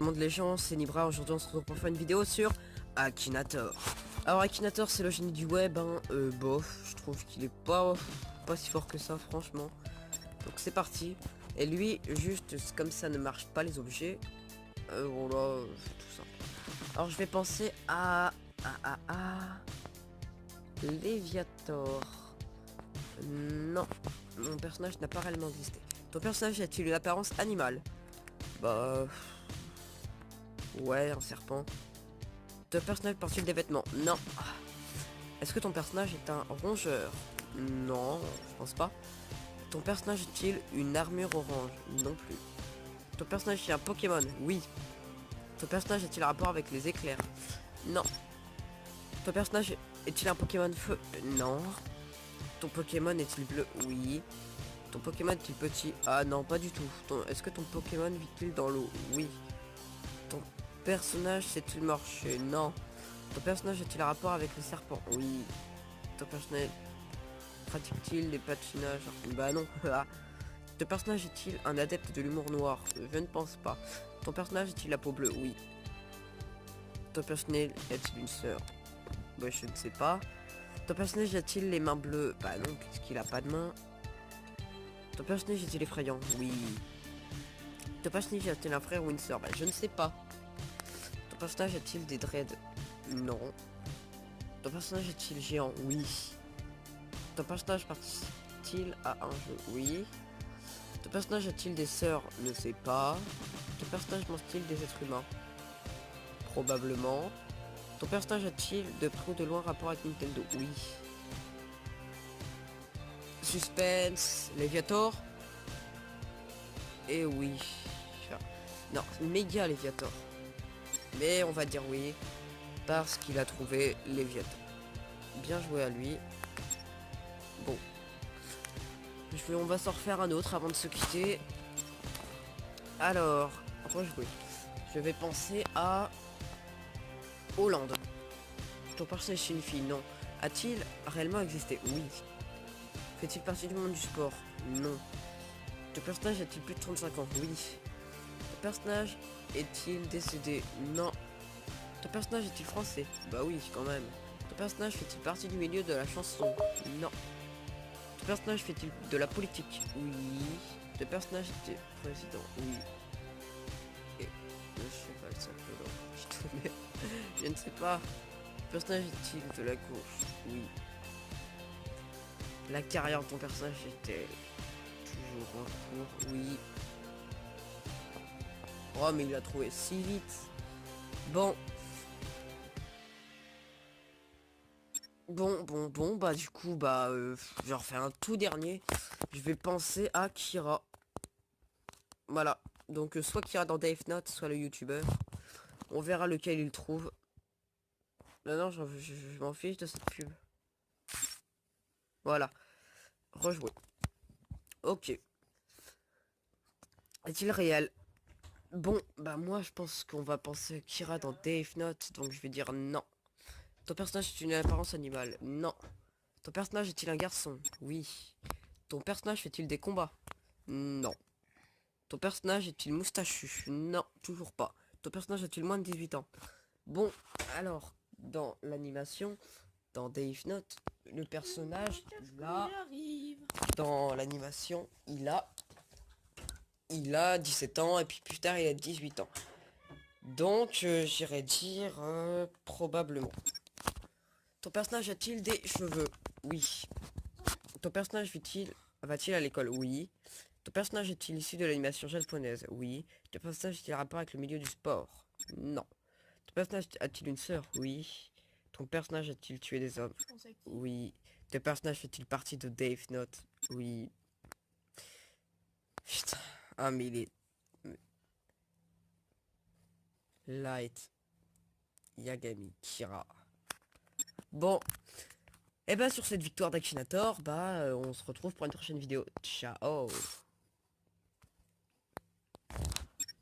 Monde les gens, c'est Nibra. Aujourd'hui on se retrouve pour faire une vidéo sur Akinator. Alors Akinator c'est le génie du web, hein. Bof, je trouve qu'il est pas si fort que ça franchement. Donc c'est parti. Et lui, juste comme ça ne marche pas les objets. Voilà, c'est tout simple. Alors je vais penser à Léviator. Non, mon personnage n'a pas réellement existé. Ton personnage a-t-il une apparence animale? Bah... ouais, un serpent. Ton personnage porte-t-il des vêtements? Non. Est-ce que ton personnage est un rongeur? Non, je pense pas. Ton personnage est-il une armure orange? Non plus. Ton personnage est un Pokémon? Oui. Ton personnage a-t-il un rapport avec les éclairs? Non. Ton personnage est-il un Pokémon feu? Non. Ton Pokémon est-il bleu? Oui. Ton Pokémon est-il petit? Ah non, pas du tout. Est-ce que ton Pokémon vit-il dans l'eau? Oui. Ton personnage sait-il marcher? Non. Ton personnage a-t-il un rapport avec les serpents? Oui. Ton personnage pratique-t-il des patinages? Bah non. Ton personnage est-il un adepte de l'humour noir? Je ne pense pas. Ton personnage est-il la peau bleue? Oui. Ton personnage est-il une sœur? Bah je ne sais pas. Ton personnage a-t-il les mains bleues? Bah non, puisqu'il a pas de main. Ton personnage est-il effrayant? Oui. Ton personnage a-t-il un frère ou une sœur? Bah je ne sais pas. Ton personnage a-t-il des dreads? Non. Ton personnage est-il géant? Oui. Ton personnage participe-t-il à un jeu? Oui. Ton personnage a-t-il des sœurs? Ne sais pas. Ton personnage mange-t-il des êtres humains? Probablement. Ton personnage a-t-il de près ou de loin rapport avec Nintendo? Oui. Suspense. Léviator? Et oui. Non, méga Léviator. Mais on va dire oui. Parce qu'il a trouvé Léviator. Bien joué à lui. Bon. On va s'en refaire un autre avant de se quitter. Alors, rejouer. Je vais penser à Hollande. Ton personnage est une fille? Non. A-t-il réellement existé? Oui. Fait-il partie du monde du sport? Non. Ton personnage a-t-il plus de 35 ans? Oui. Ton personnage est-il décédé? Non. Ton personnage est-il français? Bah oui, quand même. Ton personnage fait-il partie du milieu de la chanson? Non. Ton personnage fait-il de la politique? Oui. Ton personnage était président? Oui. Et le cheval s'appelle... Je ne sais pas. Ton personnage est-il de la gauche? Oui. La carrière de ton personnage était toujours en cours? Oui. Oh mais il l'a trouvé si vite. Bon. Bon, bah du coup, bah, je refais un tout dernier. Je vais penser à Kira. Voilà. Donc, soit Kira dans Death Note, soit le youtubeur. On verra lequel il trouve. Non, je m'en fiche de cette pub. Voilà. Rejouer. Ok. Est-il réel? Bon, bah moi, je pense qu'on va penser à Kira dans Death Note. Donc, je vais dire non. Ton personnage est une apparence animale? Non. Ton personnage est-il un garçon? Oui. Ton personnage fait-il des combats? Non. Ton personnage est-il moustachu? Non, toujours pas. Ton personnage a-t-il moins de 18 ans? Bon, alors, dans l'animation, dans Death Note, le personnage, là, dans l'animation, il a 17 ans, et puis plus tard, il a 18 ans. Donc, j'irais dire, probablement. Ton personnage a-t-il des cheveux? Oui. Ton personnage va-t-il à l'école? Oui. Ton personnage est-il issu de l'animation japonaise? Oui. Ton personnage a-t-il rapport avec le milieu du sport? Non. Ton personnage a-t-il une sœur? Oui. Ton personnage a-t-il tué des hommes? Oui. Ton personnage fait-il partie de Death Note? Oui. Putain. Ah mais il est... Light. Yagami. Kira. Bon. Et ben sur cette victoire d'Akinator, bah on se retrouve pour une prochaine vidéo. Ciao.